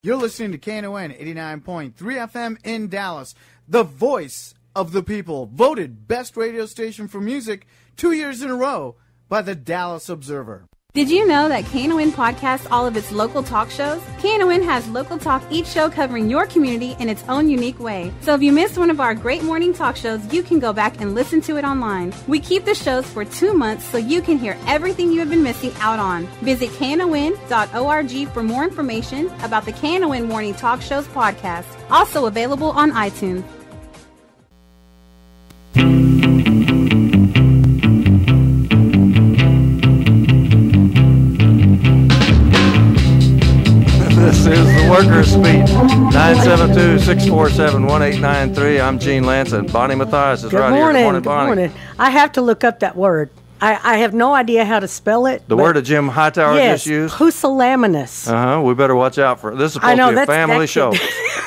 You're listening to KNON 89.3 FM in Dallas, the voice of the people, voted best radio station for music 2 years in a row by the Dallas Observer. Did you know that KNON podcasts all of its local talk shows? KNON has local talk, each show covering your community in its own unique way. So if you missed one of our great morning talk shows, you can go back and listen to it online. We keep the shows for 2 months so you can hear everything you have been missing out on. Visit KNON.org for more information about the KNON Morning Talk Shows podcast. Also available on iTunes. This is the Workers' Speech, 972-647-1893. I'm Gene Lantz, and Bonnie Mathias is right here. Good morning, Bonnie. Good morning. I have to look up that word. I have no idea how to spell it. The word that Jim Hightower just used? Pusillanimous. We better watch out for it. This is supposed to be a family show.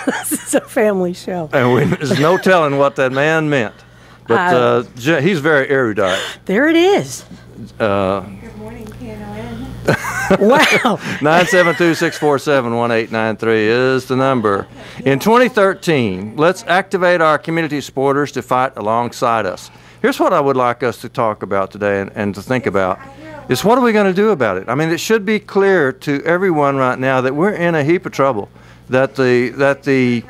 This is a family show. And there's no telling what that man meant. But he's very erudite. There it is. Good morning, KNON. Wow. 972-647-1893 is the number. In 2013, let's activate our community supporters to fight alongside us. Here's what I would like us to talk about today and to think about is what are we going to do about it? I mean, it should be clear to everyone right now that we're in a heap of trouble, that the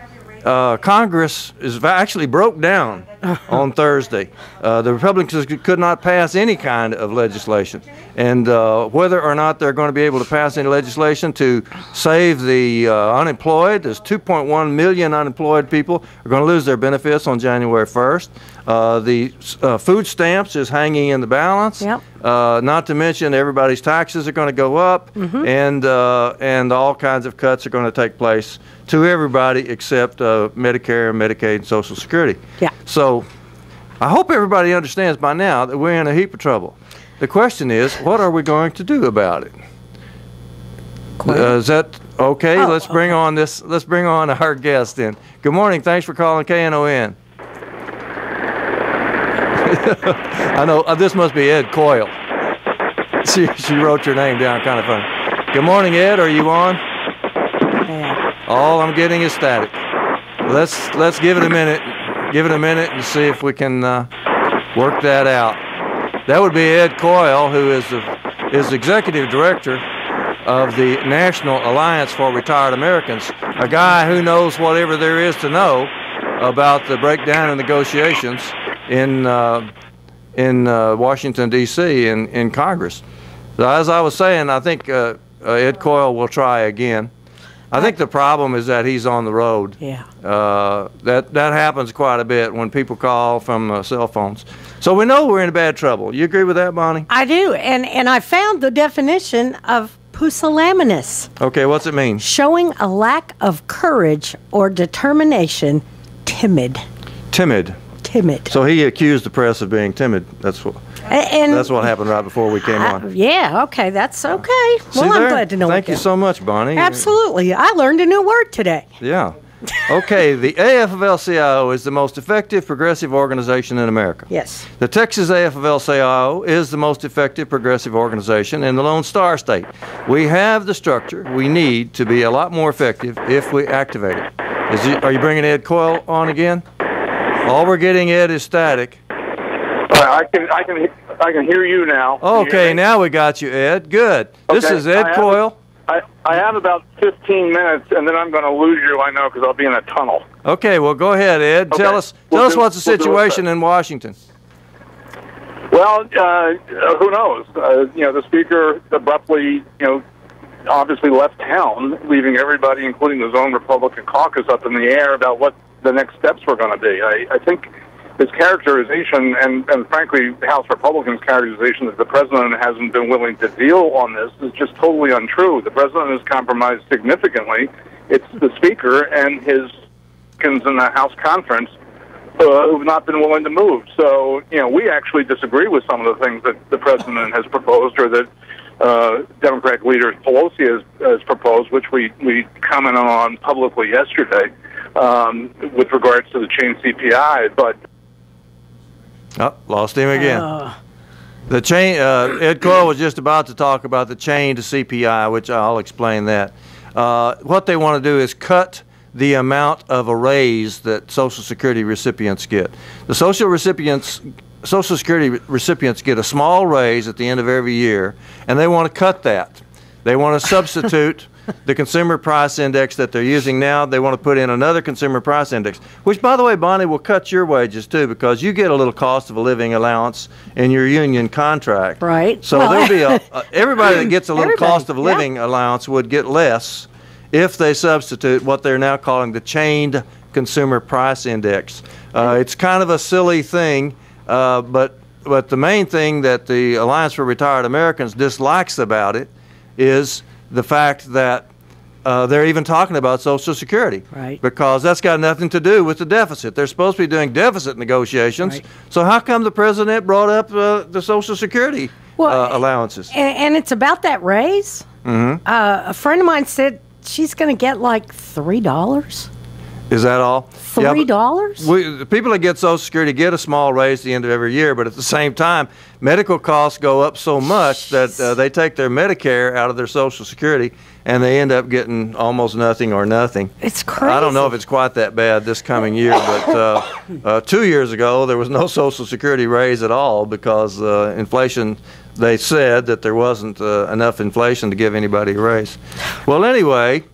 Congress is actually broke down on Thursday. The Republicans could not pass any kind of legislation. And whether or not they're going to be able to pass any legislation to save the unemployed, there's 2.1 million unemployed people are going to lose their benefits on January 1st. The food stamps is hanging in the balance. Yep. Not to mention everybody's taxes are going to go up, and all kinds of cuts are going to take place to everybody except Medicare, Medicaid, and Social Security. Yeah. So I hope everybody understands by now that we're in a heap of trouble. The question is, what are we going to do about it? Is that okay? Let's bring on our guest then. Good morning. Thanks for calling KNON. I know this must be Ed Coyle. She wrote your name down, kind of funny. Good morning, Ed. Are you on? Yeah. All I'm getting is static. Let's give it a minute. Give it a minute and see if we can work that out. That would be Ed Coyle, who is executive director of the National Alliance for Retired Americans, a guy who knows whatever there is to know about the breakdown in negotiations in Washington, D.C. in Congress. So as I was saying, I think Ed Coyle will try again. I think the problem is that he's on the road. Yeah. That happens quite a bit when people call from cell phones. So we know we're in bad trouble. You agree with that, Bonnie? I do, and I found the definition of pusillanimous. Okay, what's it mean? Showing a lack of courage or determination, timid. Timid. So he accused the press of being timid. That's what happened right before we came on. Yeah, okay, that's okay. See well, there? I'm glad to know. Thank you so much, Bonnie. Absolutely. I learned a new word today. Yeah. Okay, the AFL-CIO is the most effective progressive organization in America. Yes. The Texas AFL-CIO is the most effective progressive organization in the Lone Star State. We have the structure we need to be a lot more effective if we activate it. Are you bringing Ed Coyle on again? All we're getting, Ed, is static. I can hear you now. Okay, now we got you, Ed. Good. This is Ed Coyle. I have about 15 minutes, and then I'm going to lose you, I know, because I'll be in a tunnel. Okay, well, go ahead, Ed. Okay. Tell us what's the situation in Washington. Well, who knows? The speaker abruptly, obviously left town, leaving everybody, including his own Republican caucus, up in the air about what the next steps were going to be. I think his characterization, and frankly, House Republicans' characterization that the president hasn't been willing to deal on this is just totally untrue. The president has compromised significantly. It's the speaker and his in the House conference who've not been willing to move. So, we actually disagree with some of the things that the president has proposed or that Democratic leader Pelosi has proposed, which we commented on publicly yesterday with regards to the chain CPI. But lost him again. The chain. Ed Coyle was just about to talk about the chain to CPI, which I'll explain that. what they want to do is cut the amount of a raise that Social Security recipients get. The Social Security recipients get a small raise at the end of every year, and they want to cut that. They want to substitute the consumer price index that they're using now. They want to put in another consumer price index, which, by the way, Bonnie, will cut your wages too, because you get a little cost of a living allowance in your union contract. Right. So there'll be everybody that gets a little cost of a living allowance would get less if they substitute what they're now calling the chained consumer price index. It's kind of a silly thing, but the main thing that the Alliance for Retired Americans dislikes about it is the fact that they're even talking about Social Security. Right. Because that's got nothing to do with the deficit. They're supposed to be doing deficit negotiations. Right. So how come the president brought up the Social Security allowances? And it's about that raise. Mm-hmm. A friend of mine said she's going to get like $3. Is that all? $3? The people that get Social Security get a small raise at the end of every year, but at the same time, medical costs go up so much that they take their Medicare out of their Social Security, and they end up getting almost nothing or nothing. It's crazy. I don't know if it's quite that bad this coming year, but 2 years ago, there was no Social Security raise at all because inflation, they said that there wasn't enough inflation to give anybody a raise. Well, anyway,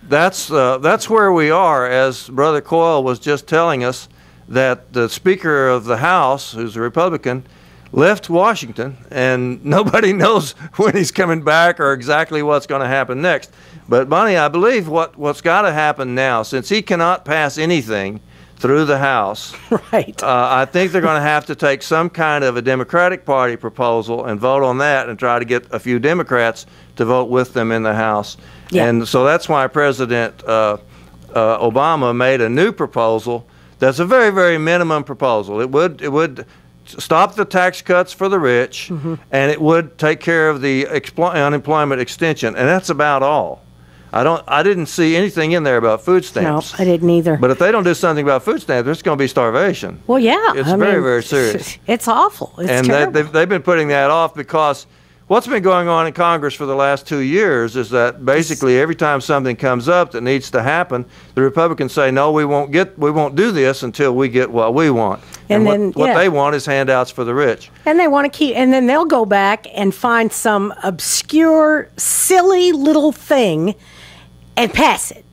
that's where we are. As Brother Coyle was just telling us, that the Speaker of the House, who's a Republican, left Washington, and nobody knows when he's coming back or exactly what's going to happen next. But Bonnie, I believe what's got to happen now, since he cannot pass anything through the House, right? I think they're going to have to take some kind of a Democratic Party proposal and vote on that, and try to get a few Democrats to vote with them in the House. Yeah. And so that's why President Obama made a new proposal that's a very, very minimum proposal. It would stop the tax cuts for the rich, mm-hmm. and it would take care of the unemployment extension, and that's about all. I didn't see anything in there about food stamps. No, I didn't either. But if they don't do something about food stamps, there's going to be starvation. Well, yeah. It's very, very serious. It's awful. It's terrible. They've been putting that off because what's been going on in Congress for the last 2 years is that basically every time something comes up that needs to happen, the Republicans say, no, we won't do this until we get what we want. And then what they want is handouts for the rich. And they want to keep, and then they'll go back and find some obscure, silly little thing and pass it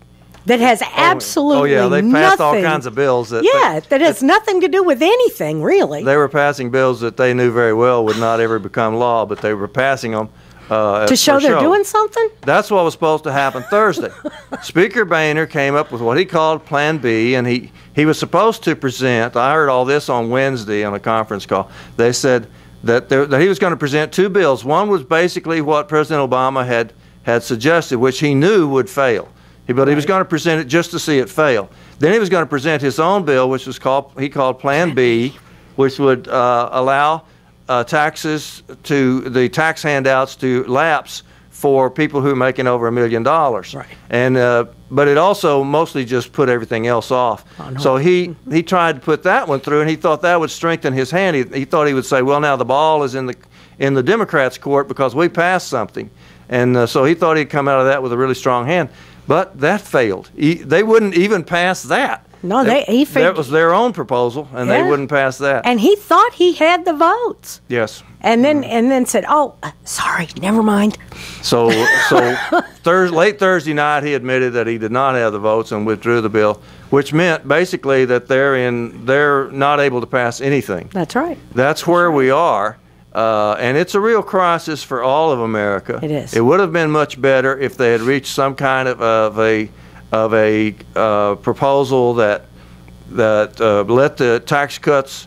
that has absolutely they passed all kinds of bills that has nothing to do with anything, really. They were passing bills that they knew very well would not ever become law, but they were passing them to show they're doing something. That's what was supposed to happen Thursday. Speaker Boehner came up with what he called Plan B, and he was supposed to present. I heard all this on Wednesday on a conference call. They said that he was going to present two bills. One was basically what President Obama had suggested, which he knew would fail. But he was going to present it just to see it fail. Then he was going to present his own bill, which was called Plan B, which would allow taxes to the tax handouts to lapse for people who are making over $1 million. Right. And but it also mostly just put everything else off. So he tried to put that one through, and he thought that would strengthen his hand. He thought he would say, well, now the ball is in the Democrats' court because we passed something. And so he thought he'd come out of that with a really strong hand. But that failed. They wouldn't even pass that. No, that was their own proposal, and they wouldn't pass that. And he thought he had the votes. Yes. And then said, "Oh, sorry, never mind." So late Thursday night, he admitted that he did not have the votes and withdrew the bill, which meant basically that they're not able to pass anything. That's right. That's where we are. And it's a real crisis for all of America. It is. It would have been much better if they had reached some kind of a proposal that let the tax cuts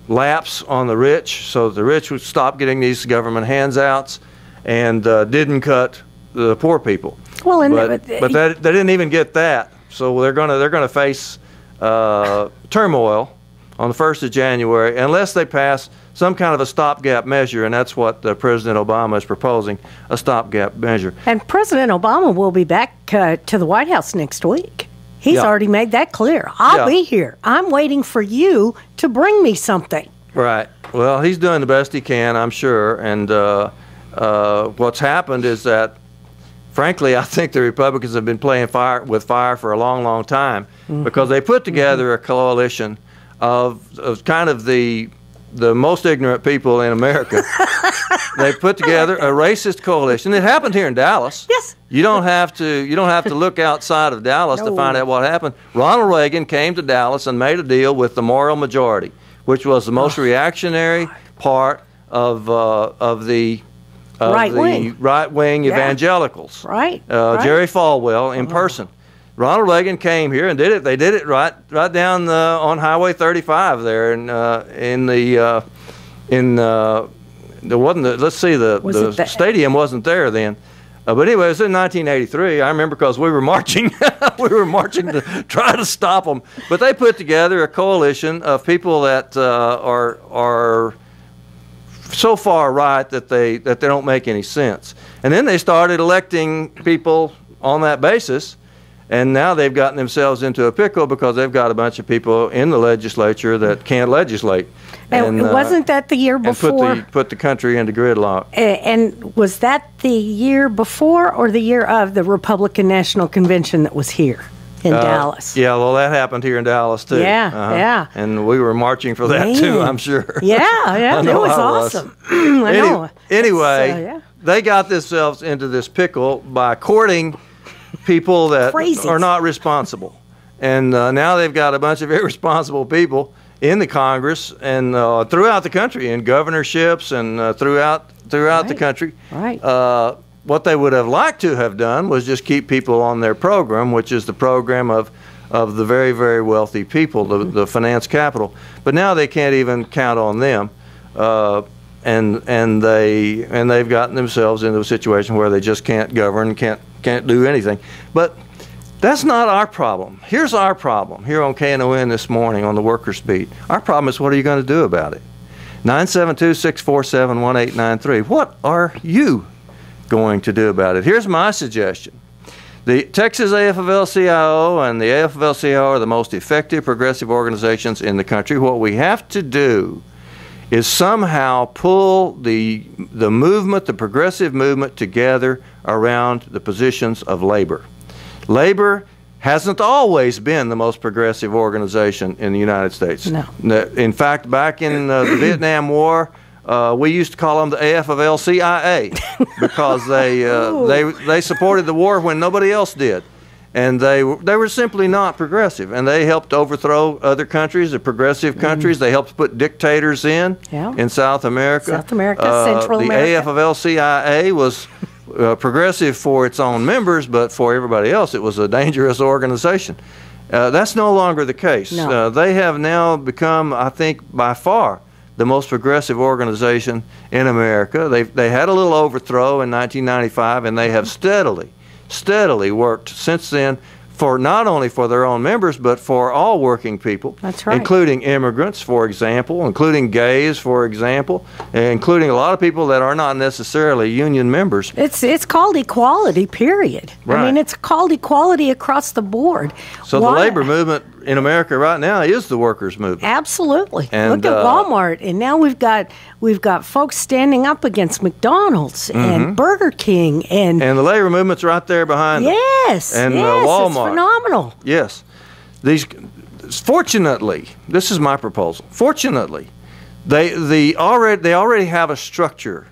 lapse on the rich, so that the rich would stop getting these government handouts and didn't cut the poor people. Well, but they didn't even get that, so they're gonna face turmoil on the 1st of January unless they pass some kind of a stopgap measure, and that's what President Obama is proposing, a stopgap measure. And President Obama will be back to the White House next week. He's already made that clear. I'll be here. I'm waiting for you to bring me something. Right. Well, he's doing the best he can, I'm sure. And what's happened is that frankly, I think the Republicans have been playing with fire for a long, long time, because they put together a coalition of kind of the most ignorant people in America. They put together a racist coalition. It happened here in Dallas. Yes. You don't have to look outside of Dallas to find out what happened. Ronald Reagan came to Dallas and made a deal with the moral majority, which was the most reactionary part of the right-wing evangelicals. Right. Jerry Falwell in person. Ronald Reagan came here and did it. They did it right down on Highway 35 there, and the stadium wasn't there then. But anyway, it was in 1983. I remember because we were marching. We were marching to try to stop them. But they put together a coalition of people that are so far right that they don't make any sense. And then they started electing people on that basis. And now they've gotten themselves into a pickle because they've got a bunch of people in the legislature that can't legislate. And wasn't that the year before? And put the country into gridlock. And was that the year before or the year of the Republican National Convention that was here in Dallas? Yeah, well, that happened here in Dallas, too. Yeah. And we were marching for that, too, I'm sure. Yeah, it was awesome. I know. Anyway, they got themselves into this pickle by courting people that are not responsible. And now they've got a bunch of irresponsible people in the Congress and throughout the country, in governorships and throughout the country. Right. What they would have liked to have done was just keep people on their program, which is the program of the very, very wealthy people, the finance capital. But now they can't even count on them. And they've gotten themselves into a situation where they just can't govern, can't do anything. But that's not our problem. Here's our problem here on KNON this morning on the Workers' Beat. Our problem is, what are you going to do about it? 972-647-1893. What are you going to do about it? Here's my suggestion. The Texas AFL-CIO and the AFL-CIO are the most effective progressive organizations in the country. What we have to do is somehow pull the movement, the progressive movement, together around the positions of labor. Labor hasn't always been the most progressive organization in the United States. No. In fact, back in the Vietnam War, we used to call them the AFL-CIA because they supported the war when nobody else did. And they were simply not progressive, and they helped overthrow other countries, the progressive countries. They helped put dictators in South America. Central America. The AFL-CIA was progressive for its own members, but for everybody else, it was a dangerous organization. That's no longer the case. No. They have now become, I think, by far the most progressive organization in America. They had a little overthrow in 1995, and they have steadily worked since then for not only for their own members, but for all working people. That's right. Including immigrants, for example, including gays, for example, including a lot of people that are not necessarily union members. It's called equality, period. Right. I mean, it's called equality across the board. So the labor movement in America right now is the workers' movement. Absolutely. And, look at Walmart, and now we've got folks standing up against McDonald's and Burger King and the labor movement's right there behind them. Yes, and Walmart. It's phenomenal. Yes. Fortunately, this is my proposal. Fortunately, they already have a structure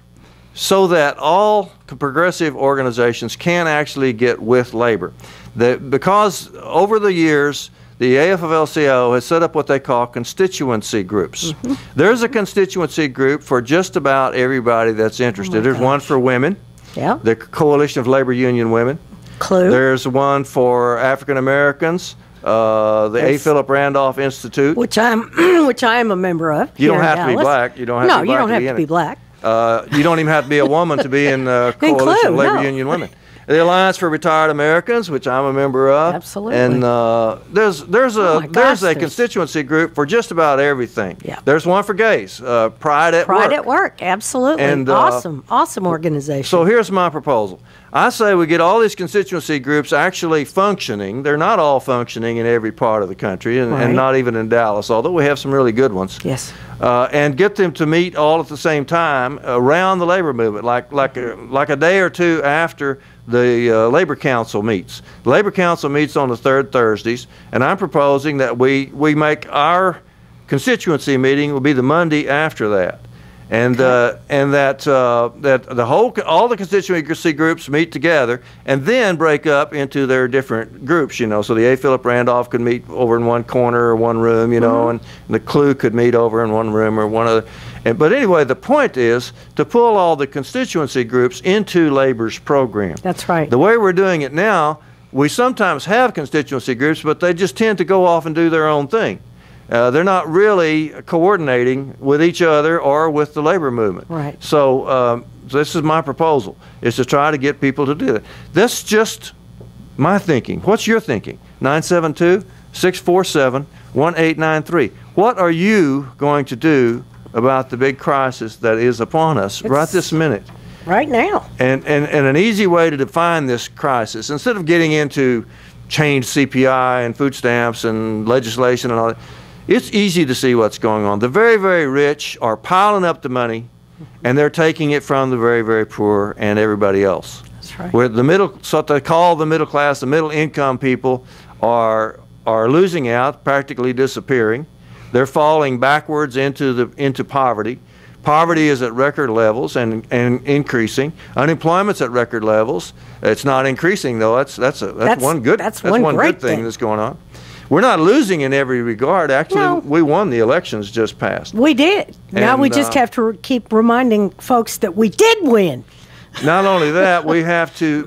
so that all progressive organizations can actually get with labor. Because over the years, the AFL-CIO has set up what they call constituency groups. There's a constituency group for just about everybody that's interested. There's one for women, the Coalition of Labor Union Women. Clue. There's one for African Americans, the A. Philip Randolph Institute, which I am a member of. You don't have to be black. You don't have to be black. No, you don't have to be black. You don't even have to be a woman to be in the Coalition of Labor Union Women. The Alliance for Retired Americans, which I'm a member of. Absolutely. And there's a constituency group for just about everything. Yeah. There's one for gays, Pride at Work. Pride at Work, absolutely. And, awesome organization. So here's my proposal. I say we get all these constituency groups actually functioning. They're not all functioning in every part of the country, and not even in Dallas, although we have some really good ones. Yes. And get them to meet all at the same time around the labor movement, like a day or two after the Labor Council meets. The Labor Council meets on the third Thursdays, and I'm proposing that we make our constituency meeting will be the Monday after that. And that all the constituency groups meet together and then break up into their different groups, you know. So the A. Philip Randolph could meet over in one corner or one room, you know, and the Clue could meet over in one room or one other. But anyway, the point is to pull all the constituency groups into Labor's program. That's right. The way we're doing it now, we sometimes have constituency groups, but they just tend to go off and do their own thing. They're not really coordinating with each other or with the labor movement. Right. So this is my proposal, is to try to get people to do that. That's just my thinking. What's your thinking? 972-647-1893. What are you going to do about the big crisis that is upon us right this minute? Right now. And an easy way to define this crisis, instead of getting into change CPI and food stamps and legislation and all that, it's easy to see what's going on. The very, very rich are piling up the money, and they're taking it from the very, very poor and everybody else. That's right. Where the middle, so what they call the middle class, the middle income people are losing out, practically disappearing. They're falling backwards into poverty. Poverty is at record levels and increasing. Unemployment's at record levels. It's not increasing though. That's one good thing that's going on. We're not losing in every regard. Actually, we won the elections just passed. We did. Now we just have to keep reminding folks that we did win. Not only that, we have to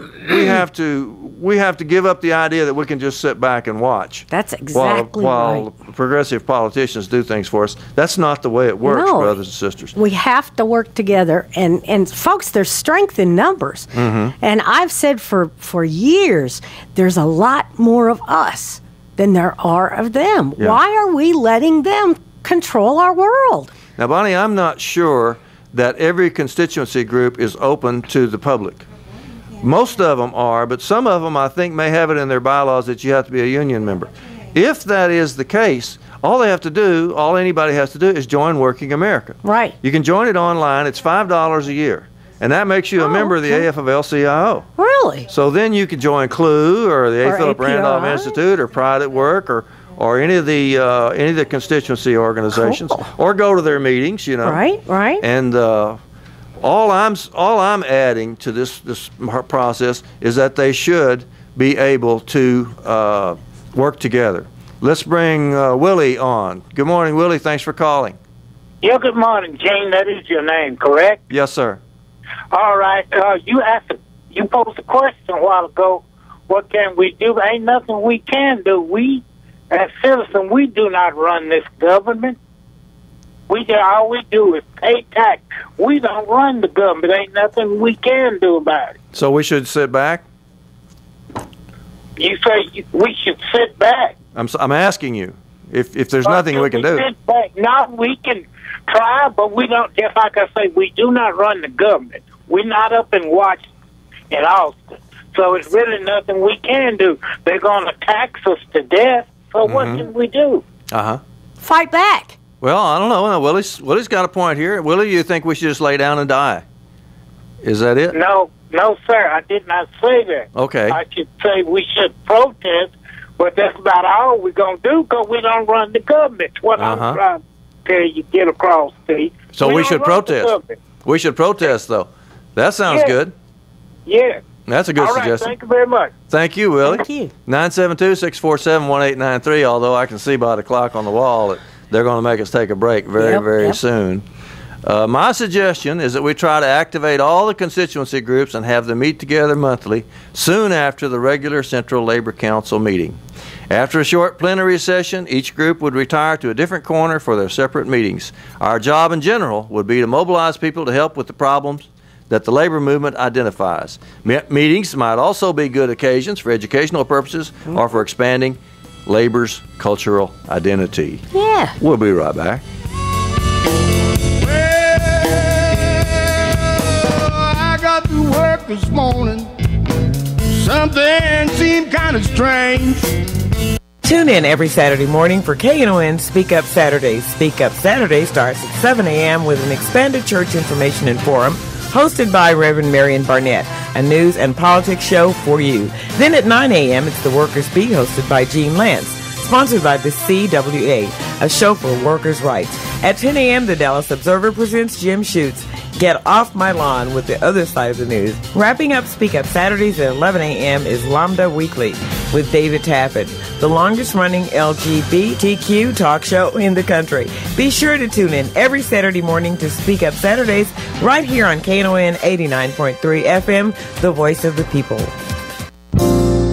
give up the idea that we can just sit back and watch. That's exactly while progressive politicians do things for us. That's not the way it works, brothers and sisters. We have to work together, and folks, there's strength in numbers. And I've said for years, there's a lot more of us than there are of them. Yeah. Why are we letting them control our world? Now, Bonnie, I'm not sure that every constituency group is open to the public. Most of them are, but some of them I think may have it in their bylaws that you have to be a union member. If that is the case, all anybody has to do is join Working America. Right. You can join it online. It's $5 a year. And that makes you a member of the AFL-CIO. Really? So then you can join CLUE or the A. Philip Randolph Institute or Pride at Work or any of the constituency organizations, or go to their meetings, you know. Right. And all I'm adding to this process is that they should be able to work together. Let's bring Willie on. Good morning, Willie. Thanks for calling. Yeah, good morning, Gene. That is your name, correct? Yes, sir. All right. You posed a question a while ago. What can we do? Ain't nothing we can do. We, as citizens, we do not run this government. All we do is pay tax. We don't run the government. Ain't nothing we can do about it. So we should sit back? You say we should sit back. I'm asking you if there's nothing we can do. Sit back. No, we can try, but we don't. Just like I say, we do not run the government. We're not up in Washington, in Austin. So it's really nothing we can do. They're going to tax us to death. So what can we do? Fight back. Well, I don't know. Willie's got a point here. Willie, you think we should just lay down and die? Is that it? No, sir. I did not say that. Okay. I should say we should protest, but that's about all we're going to do because we don't run the government. What I'm trying to tell you, get across to you. So we should protest. We should protest, though. That sounds good. Yeah. That's a good suggestion. Thank you very much. Thank you, Willie. Thank you. 972-647-1893, although I can see by the clock on the wall that they're going to make us take a break very soon. My suggestion is that we try to activate all the constituency groups and have them meet together monthly soon after the regular Central Labor Council meeting. After a short plenary session, each group would retire to a different corner for their separate meetings. Our job in general would be to mobilize people to help with the problems that the labor movement identifies. Meetings might also be good occasions for educational purposes or for expanding labor's cultural identity. Yeah. We'll be right back. I got to work this morning. Something seemed kind of strange. Tune in every Saturday morning for KNON Speak Up Saturdays. Speak Up Saturday starts at 7 a.m. with an expanded church information and forum hosted by Reverend Marion Barnett, a news and politics show for you. Then at 9 a.m., it's The Workers' Beat, hosted by Gene Lantz, sponsored by the CWA, a show for workers' rights. At 10 a.m., the Dallas Observer presents Jim Schutz, Get Off My Lawn with the Other Side of the News. Wrapping up Speak Up Saturdays at 11 a.m. is Lambda Weekly with David Taffet, the longest-running LGBTQ talk show in the country. Be sure to tune in every Saturday morning to Speak Up Saturdays right here on KNON 89.3 FM, the voice of the people.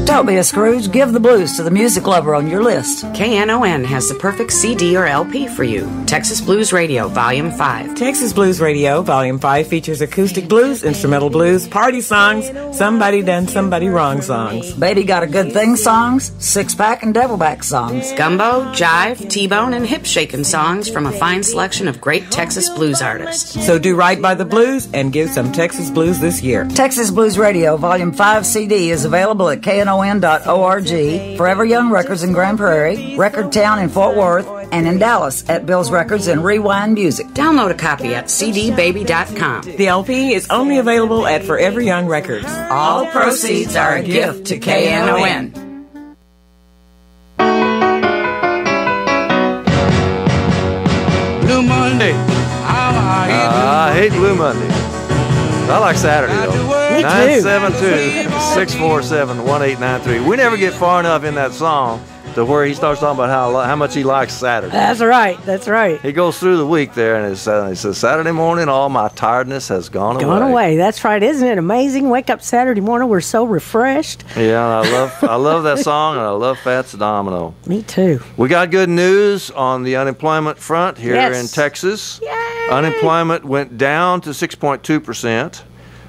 Don't be a Scrooge. Give the blues to the music lover on your list. KNON has the perfect CD or LP for you. Texas Blues Radio, Volume 5. Texas Blues Radio, Volume 5 features acoustic blues, instrumental blues, party songs, somebody done somebody wrong songs. Baby Got a Good Thing songs, six-pack and devilback songs. Gumbo, jive, T-bone, and hip-shaking songs from a fine selection of great Texas blues artists. So do right by the blues and give some Texas blues this year. Texas Blues Radio, Volume 5 CD is available at KNON.org, Forever Young Records in Grand Prairie, Record Town in Fort Worth, and in Dallas at Bill's Records and Rewind Music. Download a copy at cdbaby.com. The LP is only available at Forever Young Records. All proceeds are a gift to KNON. Blue Monday. I hate Blue Monday. I like Saturday, though. 972-647-1893. We never get far enough in that song to where he starts talking about how much he likes Saturday. That's right. That's right. He goes through the week there, and he says, Saturday morning, all my tiredness has gone away. That's right. Isn't it amazing? Wake up Saturday morning, we're so refreshed. Yeah, I love that song, and I love Fats Domino. Me too. We got good news on the unemployment front here in Texas. Yay! Unemployment went down to 6.2%.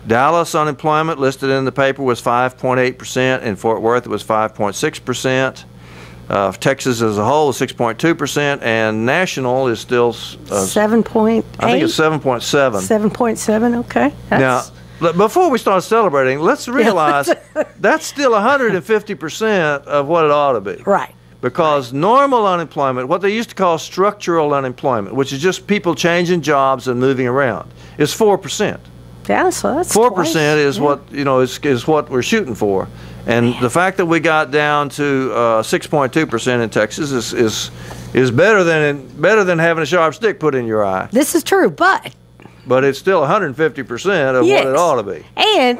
Dallas unemployment listed in the paper was 5.8%. In Fort Worth, it was 5.6%. Texas as a whole is 6.2%, and national is still 7.8. I think it's 7.7. 7.7. Okay. Now, before we start celebrating, let's realize that's still 150% of what it ought to be. Right. Because normal unemployment, what they used to call structural unemployment, which is just people changing jobs and moving around, is 4%. Yeah, so that's 4% is what is what we're shooting for, and the fact that we got down to 6.2% in Texas is better than having a sharp stick put in your eye. This is true, but it's still 150% of what it ought to be. And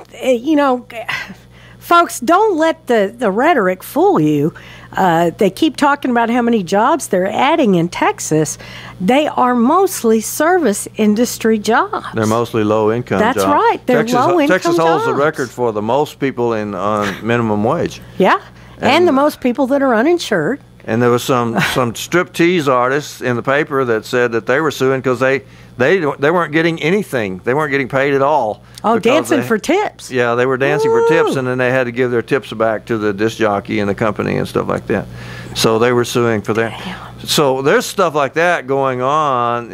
folks, don't let the rhetoric fool you. They keep talking about how many jobs they're adding in Texas. They are mostly service industry jobs. They're mostly low-income jobs. That's right. They're low-income Texas jobs. holds the record for the most people on minimum wage. Yeah, and the most people that are uninsured. And there was some striptease artists in the paper that said that they were suing because they weren't getting anything. They weren't getting paid at all. Oh, dancing for tips. Yeah, they were dancing for tips, and then they had to give their tips back to the disc jockey and the company and stuff like that. So they were suing for that. Damn. So there's stuff like that going on,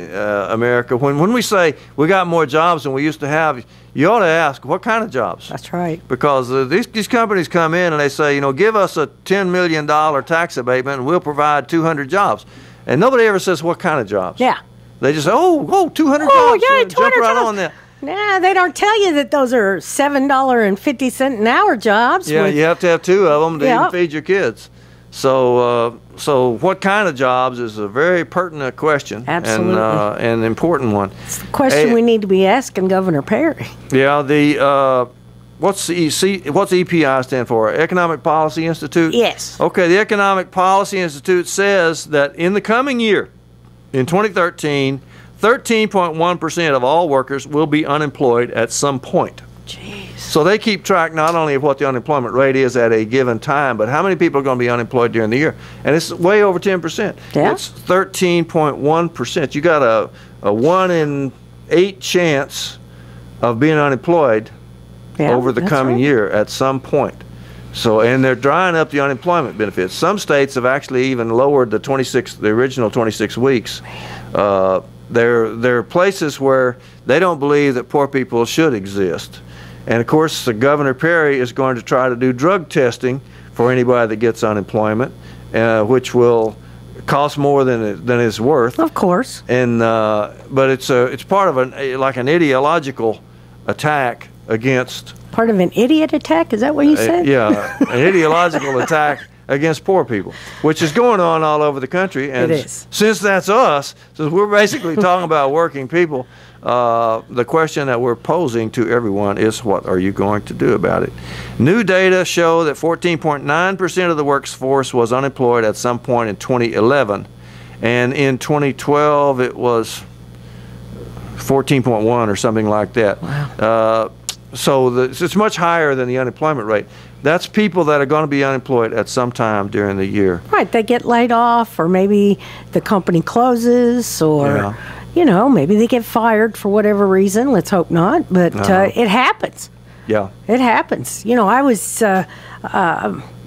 America. When we say we got more jobs than we used to have, you ought to ask, what kind of jobs? That's right. Because these companies come in and they say, give us a $10 million tax abatement and we'll provide 200 jobs. And nobody ever says what kind of jobs. Yeah. They just say, 200 jobs. Yeah, 200 jump right jobs. on that. Nah, they don't tell you that those are $7.50 an hour jobs. Yeah, you have to have two of them to even feed your kids. So what kind of jobs is a very pertinent question. Absolutely. And an important one. It's the question we need to be asking Governor Perry. Yeah, what's the EPI stand for? Economic Policy Institute? Yes. Okay, the Economic Policy Institute says that in the coming year, in 2013, 13.1% of all workers will be unemployed at some point. Jeez. So they keep track not only of what the unemployment rate is at a given time, but how many people are going to be unemployed during the year. And it's way over 10%. Yeah. It's 13.1%. You got a 1 in 8 chance of being unemployed over the coming year at some point. So, and they're drying up the unemployment benefits. Some states have actually even lowered the original 26 weeks. There are places where they don't believe that poor people should exist. And of course, Governor Perry is going to try to do drug testing for anybody that gets unemployment, which will cost more than it's worth. Of course. And but it's part of an ideological attack against... Part of an idiot attack? Is that what you said? Yeah, an ideological attack against poor people, which is going on all over the country. And it is. Since that's us, since we're basically talking about working people, the question that we're posing to everyone is, what are you going to do about it? New data show that 14.9% of the workforce was unemployed at some point in 2011, and in 2012 it was 14.1 or something like that. Wow. So it's much higher than the unemployment rate. That's people that are going to be unemployed at some time during the year. Right, they get laid off, or maybe the company closes, or, maybe they get fired for whatever reason. Let's hope not, but it happens. Yeah. It happens. I was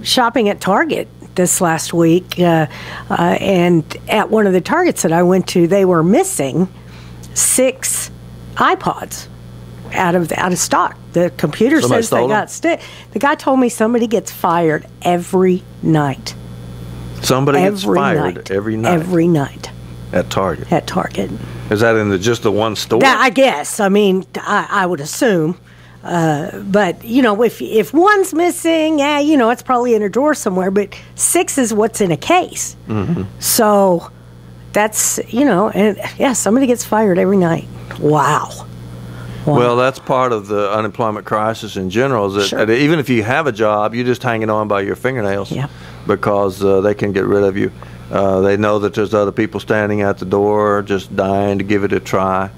shopping at Target this last week, and at one of the Targets that I went to, they were missing 6 iPods out of stock. The computer says they got stick. The guy told me somebody gets fired every night. Somebody gets fired every night? Every night. At Target? At Target. Is that in just the one store? I guess. I mean, I would assume. But, if one's missing, it's probably in a drawer somewhere. But 6 is what's in a case. Mm-hmm. So that's, somebody gets fired every night. Wow. Well, that's part of the unemployment crisis in general, is that even if you have a job, you're just hanging on by your fingernails because they can get rid of you. They know that there's other people standing at the door just dying to give it a try.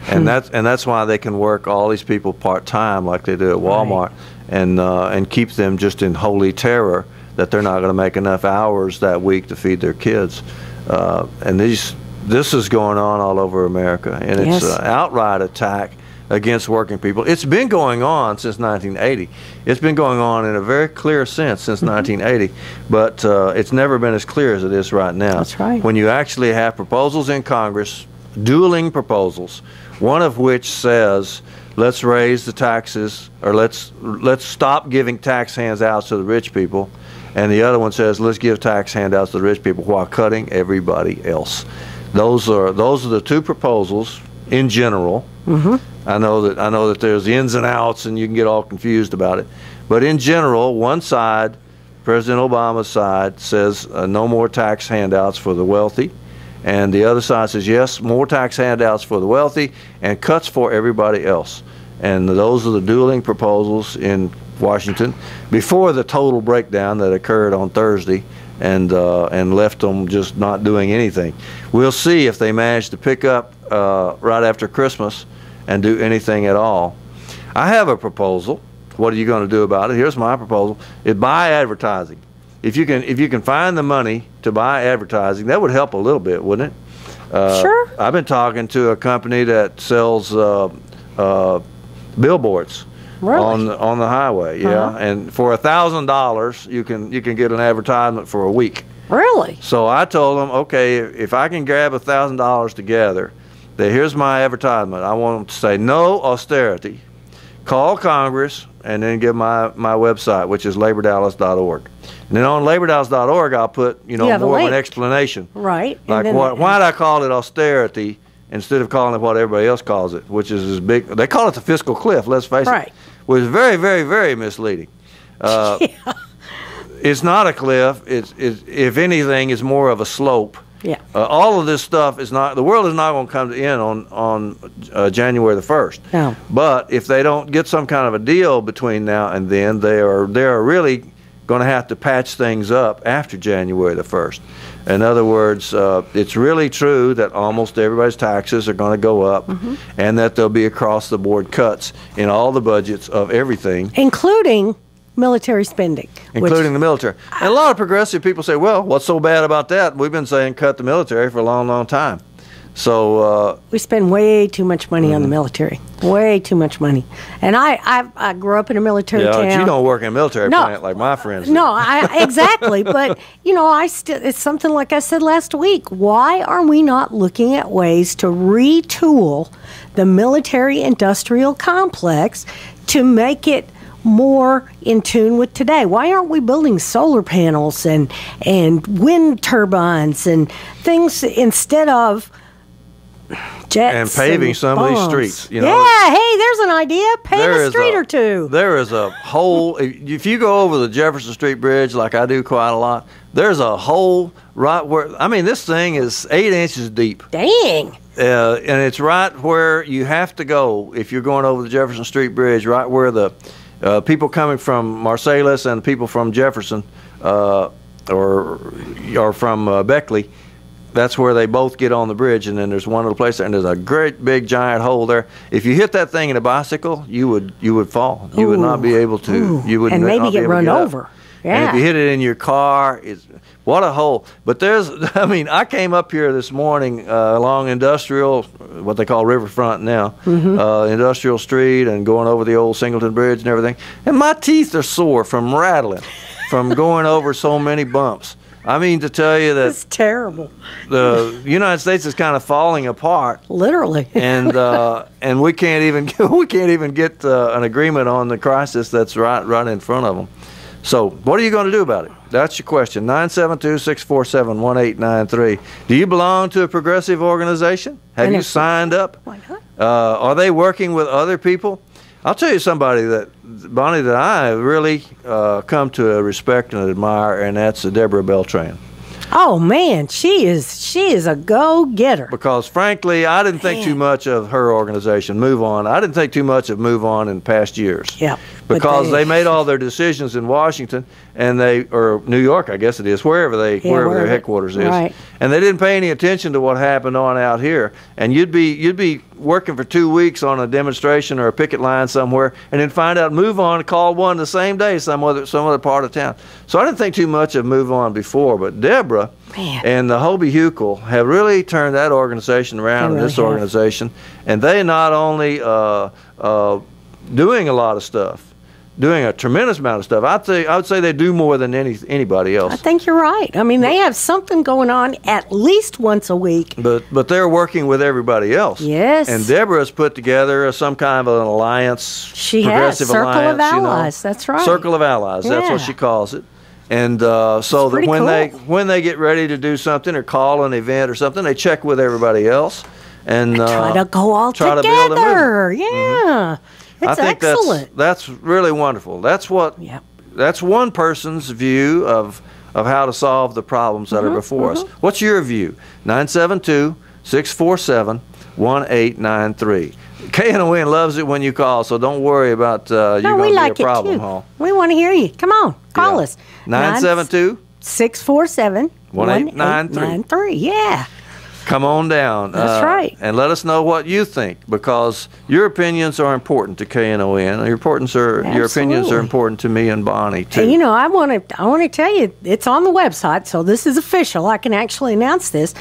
And that's why they can work all these people part-time like they do at Walmart, and keep them just in holy terror that they're not going to make enough hours that week to feed their kids. And this is going on all over America, and it's an outright attack against working people. It's been going on since 1980. It's been going on in a very clear sense since 1980, but it's never been as clear as it is right now. That's right. When you actually have proposals in Congress, dueling proposals, one of which says, let's raise the taxes, or let's stop giving tax handouts to the rich people, and the other one says, let's give tax handouts to the rich people while cutting everybody else. Those are the two proposals in general. Mm-hmm. I know that there's ins and outs, and you can get all confused about it. But in general, one side, President Obama's side, says no more tax handouts for the wealthy, and the other side says yes, more tax handouts for the wealthy and cuts for everybody else. And those are the dueling proposals in Washington before the total breakdown that occurred on Thursday and left them just not doing anything. We'll see if they manage to pick up right after Christmas and do anything at all. I have a proposal. What are you going to do about it? Here's my proposal. Buy advertising. If you can find the money to buy advertising, that would help a little bit, wouldn't it? Sure. I've been talking to a company that sells billboards on the highway. Yeah, and for $1,000 you can get an advertisement for a week. Really? So I told them, okay, if I can grab $1,000 together, here's my advertisement. I want them to say no austerity. Call Congress, and then give my website, which is labordallas.org. And then on labordallas.org, I'll put more of an explanation. Right. Like why'd I call it austerity instead of calling it what everybody else calls it, which is as big. They call it the fiscal cliff. Let's face it. Which is very, very, very misleading. It's not a cliff. It's if anything, it's more of a slope. Yeah. All of this stuff is not. The world is not going to come to an end on January the 1st. No. But if they don't get some kind of a deal between now and then, they are really going to have to patch things up after January the 1st. In other words, it's really true that almost everybody's taxes are going to go up, and that there'll be across-the-board cuts in all the budgets of everything, including military spending. Including the military. And a lot of progressive people say, well, what's so bad about that? We've been saying cut the military for a long, long time. So we spend way too much money on the military. Way too much money. And I grew up in a military town. Yeah, you don't work in a military plant like my friends do. No, exactly. But, it's something like I said last week. Why are we not looking at ways to retool the military-industrial complex to make it more in tune with today? Why aren't we building solar panels and wind turbines and things instead of Jets and paving some of these bombs. streets. You know, yeah, hey, there's an idea. Pave a street or two. There is a hole. If you go over the Jefferson Street Bridge, like I do quite a lot, there's a hole right where, I mean, this thing is 8 inches deep. Dang. And it's right where you have to go if you're going over the Jefferson Street Bridge, right where the people coming from Marsalis and people from Jefferson or from Beckley, that's where they both get on the bridge, and then there's one little place there, and there's a great big giant hole there. If you hit that thing in a bicycle, you would fall. You would not be able to. Ooh. You would and maybe not get run get over. Yeah. And if you hit it in your car, what a hole. But I mean, I came up here this morning along Industrial, what they call Riverfront now, Industrial Street, and going over the old Singleton Bridge and everything, and my teeth are sore from rattling, from going over so many bumps. I mean, to tell you that it's terrible. The United States is kind of falling apart, literally, and we can't even get an agreement on the crisis that's right in front of them. So, what are you going to do about it? That's your question. 972-647-1893. Do you belong to a progressive organization? Have you signed up? Why not? Are they working with other people? I'll tell you somebody Bonnie, that I really come to respect and admire, and that's Deborah Beltran. Oh man, she is a go-getter. Because frankly, I didn't think too much of her organization, Move On. I didn't think too much of Move On in past years. Yeah. Because they made all their decisions in Washington or New York, I guess it is, wherever their headquarters is. Right. And they didn't pay any attention to what happened on out here. And you'd be working for 2 weeks on a demonstration or a picket line somewhere, and then find out Move On called one the same day some other part of town. So I didn't think too much of Move On before, but Deborah and the Hobie Huckel have really turned that organization around, and this organization, and they not only doing a lot of stuff, doing a tremendous amount of stuff. I would say they do more than anybody else. I think you're right. I mean, they have something going on at least once a week. But they're working with everybody else. Yes. And Deborah's put together some kind of an alliance. She has Circle of Allies. That's right. Circle of Allies. Yeah. That's what she calls it. And so that when they get ready to do something or call an event or something, they check with everybody else and try to go all together. To build a movement. Yeah. I think excellent. That's really wonderful. That's one person's view of how to solve the problems that are before us. What's your view? 972-647-1893. KNON loves it when you call, so don't worry about you going to be a problem hall. We want to hear you. Come on, call us. 972-647-1893. Yeah. Come on down. That's right. And let us know what you think, because your opinions are important to KNON. Your opinions are important to me and Bonnie too. And, I want to tell you, it's on the website, so this is official. I can actually announce this.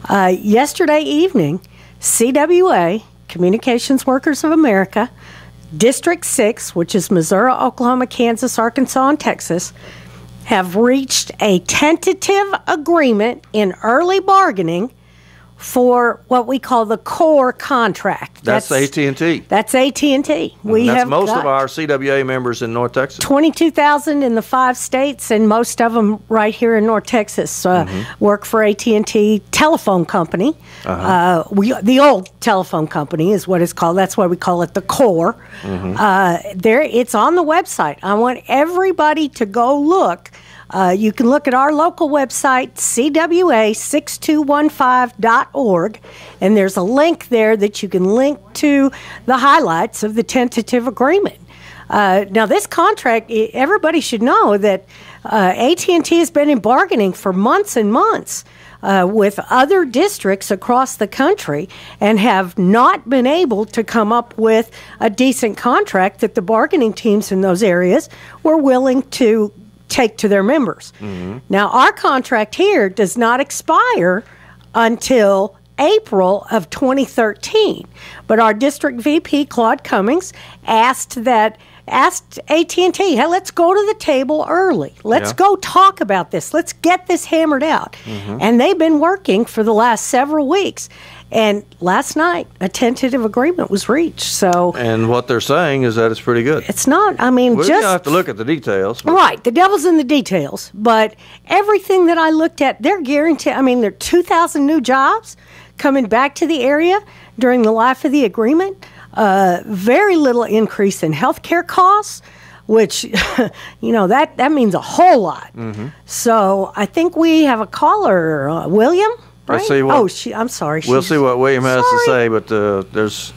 Yesterday evening, CWA, Communications Workers of America, District 6, which is Missouri, Oklahoma, Kansas, Arkansas, and Texas, have reached a tentative agreement in early bargaining for what we call the core contract. That's AT&T. That's AT&T. That's most of our CWA members in North Texas. 22,000 in the 5 states, and most of them right here in North Texas work for AT&T Telephone Company. The old telephone company is what it's called. That's why we call it the core. It's on the website. I want everybody to go look. You can look at our local website, cwa6215.org, and there's a link there that you can link to the highlights of the tentative agreement. Now, this contract, everybody should know that AT&T has been in bargaining for months and months with other districts across the country and have not been able to come up with a decent contract that the bargaining teams in those areas were willing to take to their members. Now, our contract here does not expire until April of 2013, but our district VP, Claude Cummings, asked AT&T, hey, let's go to the table early. Let's go talk about this. Let's get this hammered out. And they've been working for the last several weeks. And last night, a tentative agreement was reached. And what they're saying is that it's pretty good. It's not. I mean, we have to look at the details. Right. The devil's in the details. But everything that I looked at, they're guaranteed. I mean, there are 2,000 new jobs coming back to the area during the life of the agreement. Very little increase in health care costs, which, that means a whole lot. Mm-hmm. So I think we have a caller, William. Right? Let's see what, I'm sorry. We'll see what William has to say, but there's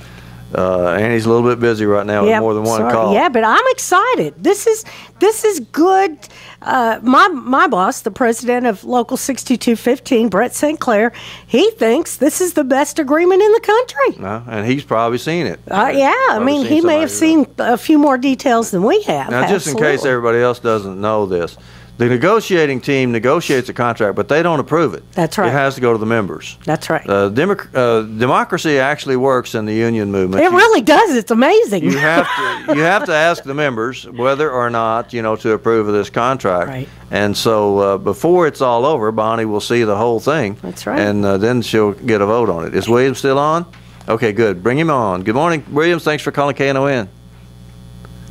Annie's a little bit busy right now with more than one call. Yeah, but I'm excited. This is good. My boss, the president of Local 6215, Brett St. Clair, he thinks this is the best agreement in the country. And he's probably seen it. I mean, he may have seen a few more details than we have. Now, just in case everybody else doesn't know this, the negotiating team negotiates a contract, but they don't approve it. That's right. It has to go to the members. That's right. Democracy actually works in the union movement. It really does. It's amazing. You have to ask the members whether or not to approve of this contract. Right. And so before it's all over, Bonnie will see the whole thing. That's right. And then she'll get a vote on it. Is William still on? Okay, good. Bring him on. Good morning, Williams. Thanks for calling KNON.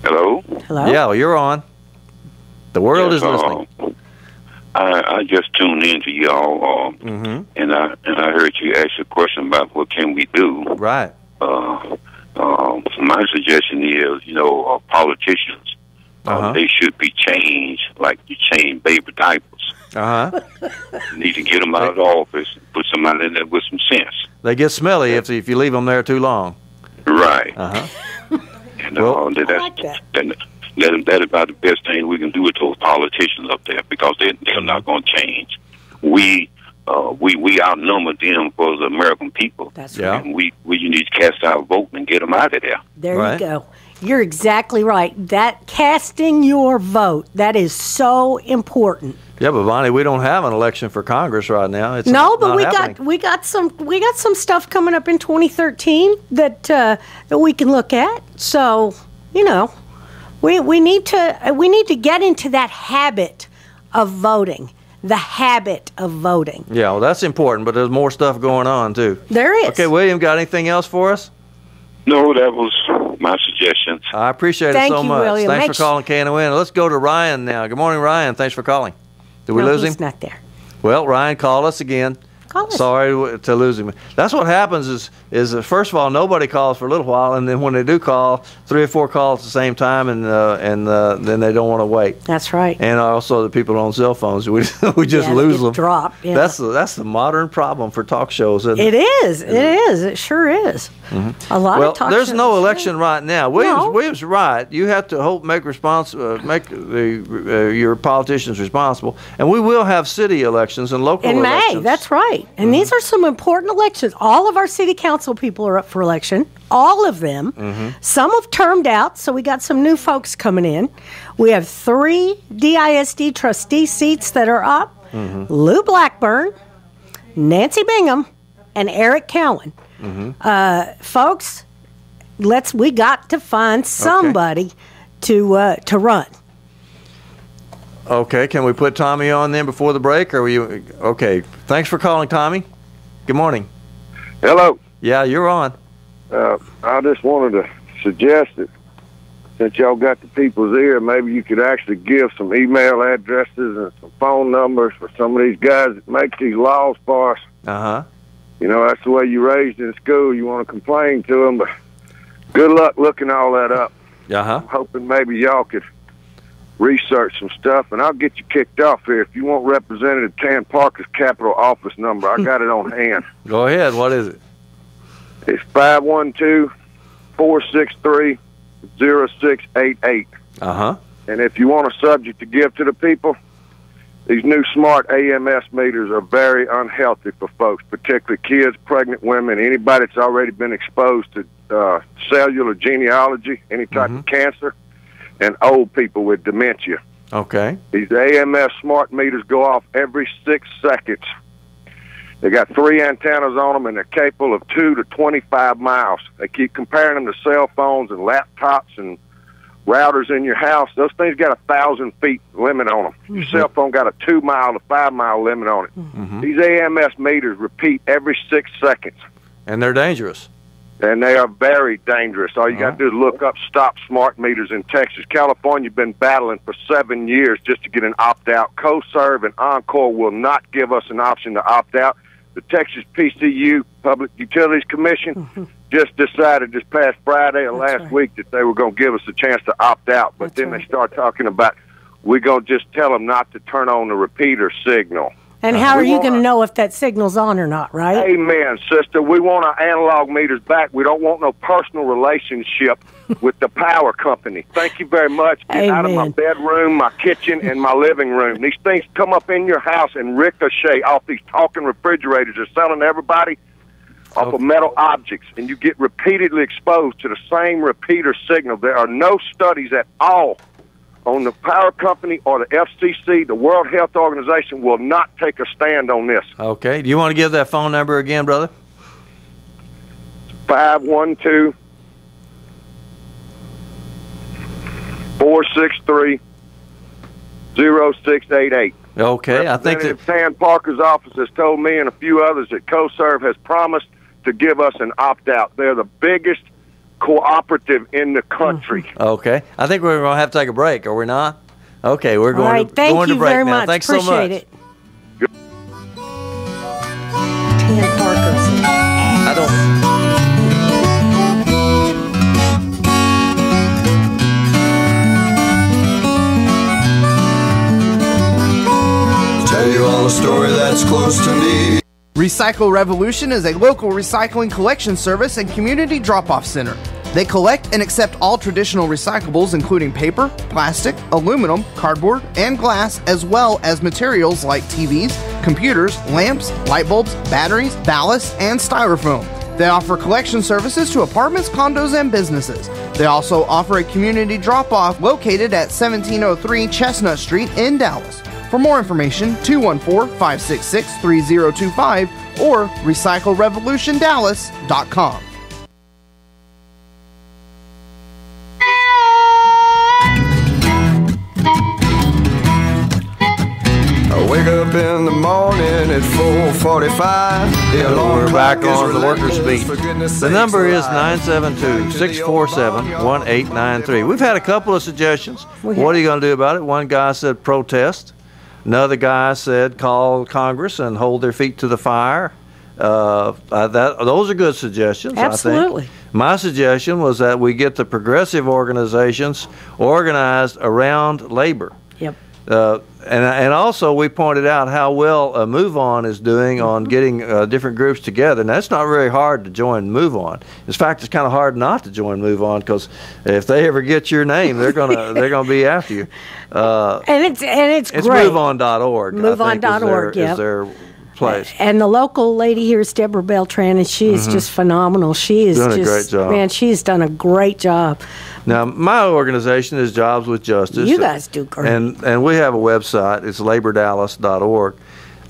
Hello. Hello. Yeah, you're on. The world is listening. I just tuned in to y'all, and I heard you ask a question about what can we do. Right. My suggestion is, politicians, they should be changed like you change baby diapers. You need to get them out of the office, put somebody in there with some sense. They get smelly if you leave them there too long. Right. And that is about the best thing we can do with those politicians up there, because they're not going to change. We outnumber them for the American people. That's right. And we need to cast our vote and get them out of there. There you go. You're exactly right. That casting your vote, that is so important. Yeah, but Bonnie, we don't have an election for Congress right now. It's but not we got some stuff coming up in 2013 that we can look at. So we need to get into that habit of voting. The habit of voting. Yeah, well, that's important, but there's more stuff going on too. There is. Okay, William, got anything else for us? No, that was my suggestions. I appreciate it so much. William. Thanks for calling KNON. Let's go to Ryan now. Good morning, Ryan. Thanks for calling. Did we lose him? He's not there. Well, Ryan, call us again. Sorry to lose him. That's what happens is first of all, nobody calls for a little while, and then when they do call, 3 or 4 calls at the same time, and then they don't want to wait. That's right. And also the people on cell phones, we just lose them. Drop. Yeah. That's the modern problem for talk shows, isn't it? It is. It is. It sure is. Mm-hmm. A lot of talk there's shows. no election right now. William's right. You have to make your politicians responsible, and we will have city elections and local elections. In May, that's right. And these are some important elections. All of our city council people are up for election. All of them. Some have termed out, so we got some new folks coming in. We have 3 DISD trustee seats that are up. Lou Blackburn, Nancy Bingham, and Eric Cowan. Folks, we got to find somebody to run. Okay, can we put Tommy on then before the break? Or okay? Thanks for calling, Tommy. Good morning. Hello. Yeah, you're on. I just wanted to suggest that since y'all got the people's ear, maybe you could actually give some email addresses and some phone numbers for some of these guys that make these laws for us. That's the way you raised in school. You want to complain to them, but good luck looking all that up. I'm hoping maybe y'all could research some stuff, and I'll get you kicked off here. If you want Representative Tan Parker's Capitol office number, I got it on hand. Go ahead. What is it? It's 512-463-0688. And if you want a subject to give to the people, these new smart AMS meters are very unhealthy for folks, particularly kids, pregnant women, anybody that's already been exposed to cellular genealogy, any type of cancer, and old people with dementia. Okay. These AMS smart meters go off every 6 seconds. They got 3 antennas on them, and they're capable of 2 to 25 miles. They keep comparing them to cell phones and laptops and routers in your house. Those things got 1,000 feet limit on them. Your cell phone got a 2 mile to 5 mile limit on it. These AMS meters repeat every 6 seconds. And they're dangerous. And they are very dangerous. All you got to do is look up Stop Smart Meters in Texas. California's been battling for 7 years just to get an opt-out. CoServe and Encore will not give us an option to opt out. the Texas PCU, Public Utilities Commission, just decided this past Friday or last week that they were going to give us a chance to opt out. But then they start talking about we're going to just tell them not to turn on the repeater signal. And how are you going to know if that signal's on or not, right? Amen, sister. We want our analog meters back. We don't want no personal relationship with the power company. Thank you very much. Get out of my bedroom, my kitchen, and my living room. These things come up in your house and ricochet off these talking refrigerators they're selling to everybody off of metal objects, and you get repeatedly exposed to the same repeater signal. There are no studies at all on the power company or the FCC. The World Health Organization will not take a stand on this. Okay. Do you want to give that phone number again, brother? 512-463-0688. Okay. I think that Stan Parker's office has told me and a few others that CoServe has promised to give us an opt-out. They're the biggest cooperative in the country. Okay. I think we're going to have to take a break, are we not? Okay, we're going, right, going to break now. Thank you very much. Thanks Appreciate so much. It. Stan Parker's. I don't... Tell you all a story that's close to me. Recycle Revolution is a local recycling collection service and community drop-off center. They collect and accept all traditional recyclables including paper, plastic, aluminum, cardboard, and glass, as well as materials like TVs, computers, lamps, light bulbs, batteries, ballast, and styrofoam. They offer collection services to apartments, condos, and businesses. They also offer a community drop-off located at 1703 Chestnut Street in Dallas. For more information, 214-566-3025 or recyclerevolutiondallas.com. I wake up in the morning at 4:45. We're back on the Workers Beat. The number is 972-647-1893. We've had a couple of suggestions. What are you going to do about it? One guy said protest. Another guy said call Congress and hold their feet to the fire. Those are good suggestions, Absolutely. I think. My suggestion was that we get the progressive organizations organized around labor. Yep. And also we pointed out how well Move On is doing on getting different groups together. And that's not very hard to join Move On. In fact, it's kind of hard not to join Move On, because if they ever get your name, they're gonna be after you. And it's great. MoveOn.org. MoveOn.org. Is their place. And the local lady here is Deborah Beltran, and she is just phenomenal. She is doing just a great job. Man, she's done a great job. Now, my organization is Jobs with Justice. You guys do great. And we have a website. It's labordallas.org.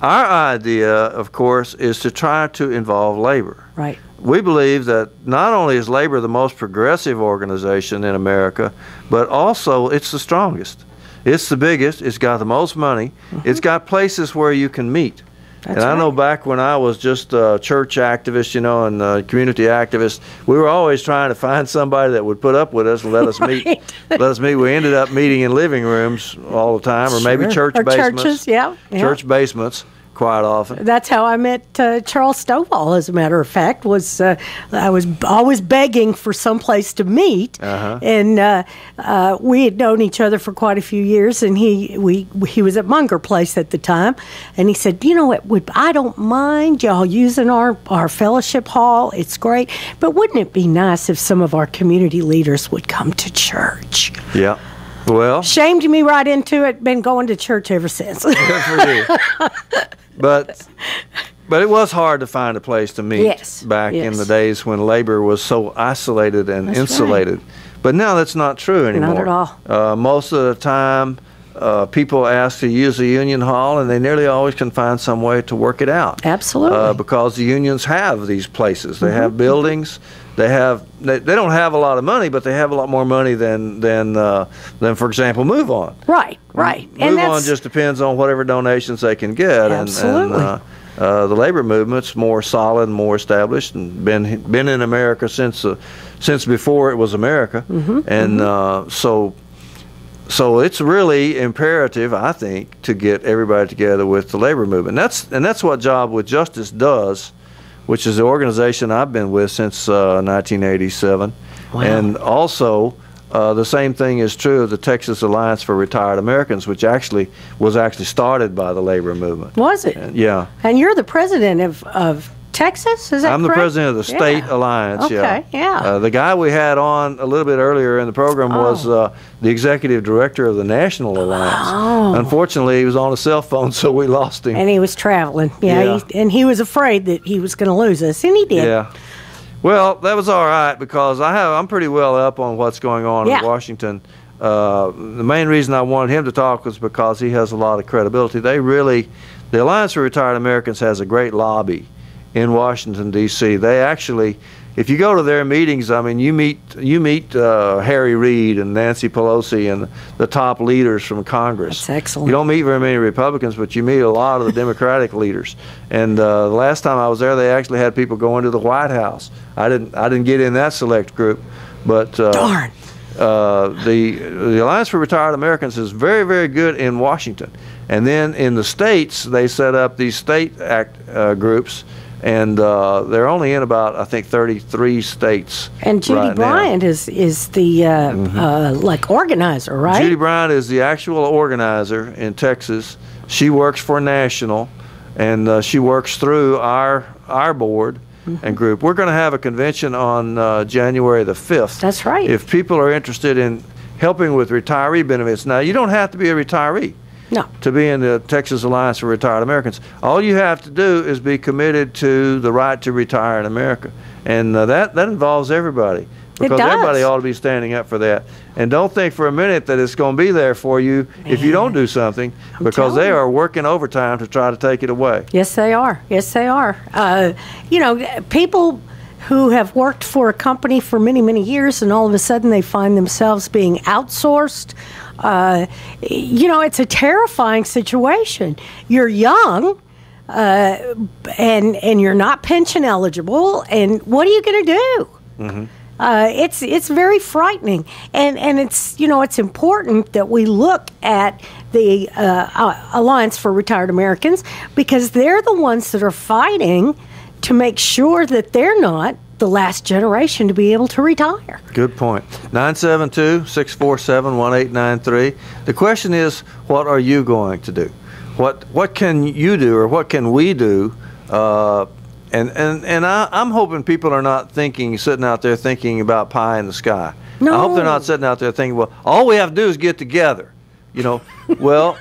Our idea, of course, is to try to involve labor. Right. We believe that not only is labor the most progressive organization in America, but also it's the strongest. It's the biggest. It's got the most money. It's got places where you can meet. That's I know back when I was just a church activist, and community activist, we were always trying to find somebody that would put up with us and let us meet. Let us meet. We ended up meeting in living rooms all the time, or maybe church basements. Churches, yeah. Church basements. Quite often. That's how I met Charles Stovall, as a matter of fact. I was always begging for some place to meet, and we had known each other for quite a few years. And he was at Munger Place at the time, and he said, I don't mind y'all using our fellowship hall. It's great, but wouldn't it be nice if some of our community leaders would come to church? Yeah. Well, shamed me right into it. Been going to church ever since. Good for you. But it was hard to find a place to meet back in the days when labor was so isolated and insulated. Right. But now that's not true anymore. Not at all. Most of the time, people ask to use the union hall, and they nearly always can find some way to work it out. Absolutely. Because the unions have these places. They have buildings. They don't have a lot of money, but they have a lot more money than for example, Move On. Right. Move On just depends on whatever donations they can get. Absolutely. And the labor movement's more solid, and more established, and been in America since before it was America. So So it's really imperative, I think, to get everybody together with the labor movement. That's what Job with Justice does, which is the organization I've been with since 1987. Wow. And also, the same thing is true of the Texas Alliance for Retired Americans, which was started by the labor movement. Was it? Yeah. And you're the president of Texas, is that I'm correct? the president of the State Alliance, okay, yeah. The guy we had on a little bit earlier in the program was the executive director of the National Alliance. Oh. Unfortunately, he was on a cell phone, so we lost him. And he was traveling. Yeah. And he was afraid that he was going to lose us, and he did. Yeah. Well, that was all right because I'm pretty well up on what's going on in Washington. The main reason I wanted him to talk was because he has a lot of credibility. The Alliance for Retired Americans has a great lobby in Washington, D.C. They actually, if you go to their meetings, I mean, you meet Harry Reid and Nancy Pelosi and the top leaders from Congress. That's excellent. You don't meet very many Republicans, but you meet a lot of the Democratic leaders. And the last time I was there, they actually had people go into the White House. I didn't get in that select group, but darn. The Alliance for Retired Americans is very, very good in Washington. And then in the states, they set up these state groups. And they're only in about, I think, 33 states. And Judy Bryant is the like organizer, right? Judy Bryant is the actual organizer in Texas. She works for National, and she works through our board and group. We're going to have a convention on January the 5th. That's right. If people are interested in helping with retiree benefits, now you don't have to be a retiree. No. To be in the Texas Alliance for Retired Americans. All you have to do is be committed to the right to retire in America. And that involves everybody. Because everybody ought to be standing up for that. And don't think for a minute that it's going to be there for you if you don't do something, because they are working overtime to try to take it away. Yes, they are. Yes, they are. People who have worked for a company for many, many years, and all of a sudden they find themselves being outsourced. It's a terrifying situation. You're young, and you're not pension eligible, and what are you going to do? Mm-hmm. It's very frightening, and it's important that we look at the Alliance for Retired Americans, because they're the ones that are fighting to make sure that they're not the last generation to be able to retire. Good point. 972-647-1893. The question is, what are you going to do? What can you do, or what can we do? And I'm hoping people are not sitting out there thinking about pie in the sky. No. I hope they're not sitting out there thinking, well, all we have to do is get together. Well,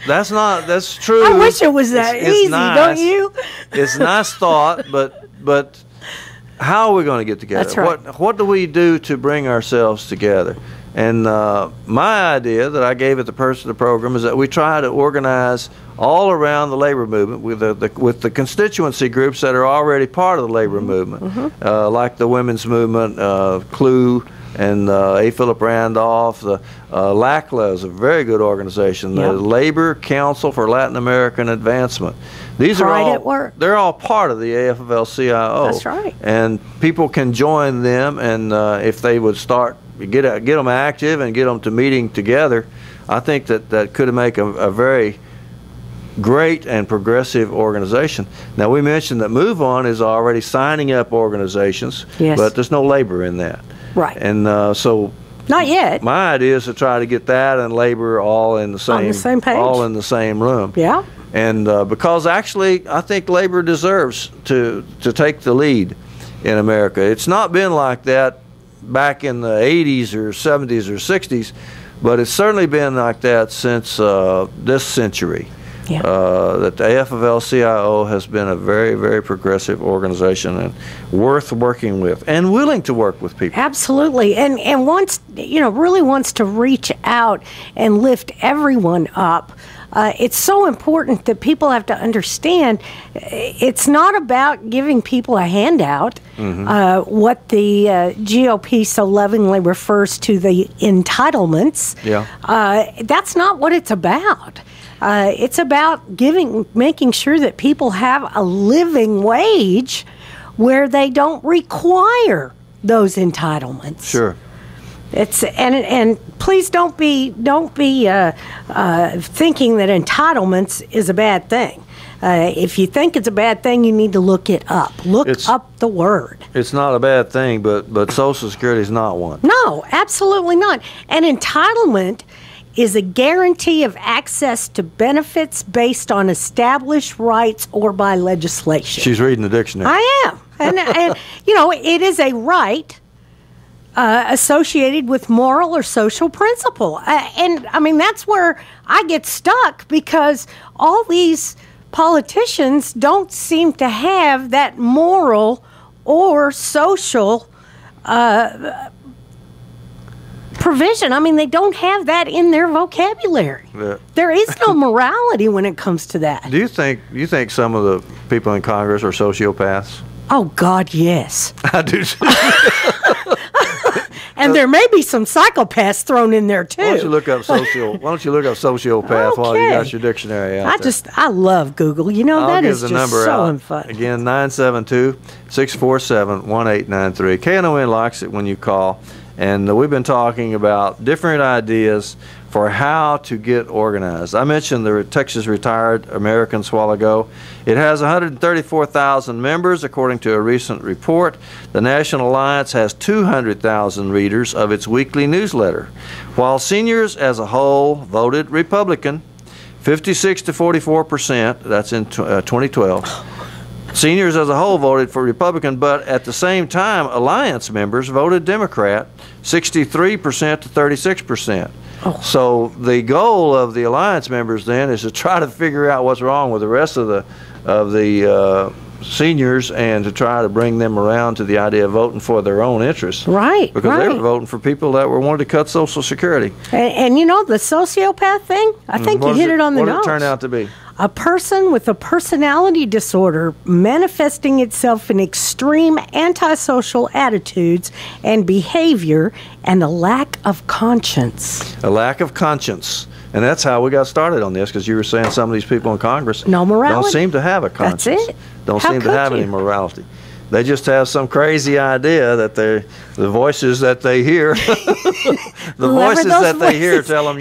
that's true. I wish it was that easy, nice. Don't you? It's a nice thought, but how are we going to get together? That's right. What do we do to bring ourselves together? And my idea that I gave at the first of the program is that we try to organize all around the labor movement with the constituency groups that are already part of the labor movement, like the women's movement, CLU, and A. Philip Randolph. The LACLA is a very good organization. The Labor Council for Latin American Advancement. These are all they're all part of the AFL-CIO. That's right. And people can join them, and if they would get them active and get them to meeting together, I think that could make a very great and progressive organization. Now, we mentioned that Move On is already signing up organizations, but there's no labor in that. Right. And so not yet. My idea is to try to get that and labor all in the same page, all in the same room. Yeah. And because actually, I think labor deserves to take the lead in America. It's not been like that back in the 80s or 70s or 60s, but it's certainly been like that since this century. Yeah. That the AFL-CIO has been a very, very progressive organization and worth working with and willing to work with people. Absolutely, and really wants to reach out and lift everyone up. It's so important that people have to understand it's not about giving people a handout. What the GOP so lovingly refers to the entitlements. Yeah. That's not what it's about. It's about making sure that people have a living wage where they don't require those entitlements. Sure. And please don't be thinking that entitlements is a bad thing. If you think it's a bad thing, you need to look it up. Look up the word. It's not a bad thing, but Social Security is not one. No, absolutely not. An entitlement is a guarantee of access to benefits based on established rights or by legislation. She's reading the dictionary. I am. And it is a right associated with moral or social principle. And, I mean, that's where I get stuck, because all these politicians don't seem to have that moral or social provision. I mean, they don't have that in their vocabulary. Yeah. There is no morality when it comes to that. Do you think some of the people in Congress are sociopaths? Oh, God, yes. I do. And there may be some psychopaths thrown in there too. Why don't you look up sociopath while you got your dictionary out there? I love Google. That is just so fun. Again, 972-647-1893. KNON likes it when you call. And we've been talking about different ideas for how to get organized. I mentioned the Texas Retired Americans a while ago. It has 134,000 members, according to a recent report. The National Alliance has 200,000 readers of its weekly newsletter. While seniors as a whole voted Republican, 56 to 44%, that's in 2012. Seniors as a whole voted for Republican, but at the same time, Alliance members voted Democrat, 63% to 36%. Oh. So the goal of the Alliance members then is to try to figure out what's wrong with the rest of the seniors, and to try to bring them around to the idea of voting for their own interests. Right. Because they were voting for people that wanted to cut Social Security. And the sociopath thing, I think you hit it on the nose. What did it turn out to be? A person with a personality disorder manifesting itself in extreme antisocial attitudes and behavior, and a lack of conscience. A lack of conscience. And that's how we got started on this, because you were saying some of these people in Congress no morality. Don't seem to have a conscience. That's it. Don't seem to have any morality. They just have some crazy idea that the voices that they hear, the voices that they hear tell them,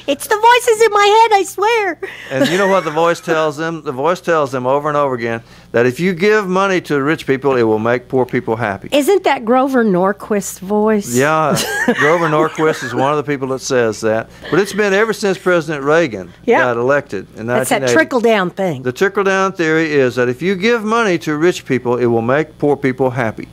it's the voices in my head, I swear. And you know what the voice tells them? The voice tells them over and over again that if you give money to rich people, it will make poor people happy. Isn't that Grover Norquist's voice? Yeah, Grover Norquist is one of the people that says that. But it's been ever since President Reagan got elected in 1980. That's that trickle-down thing. The trickle-down theory is that if you give money to rich people, it will make poor people happy.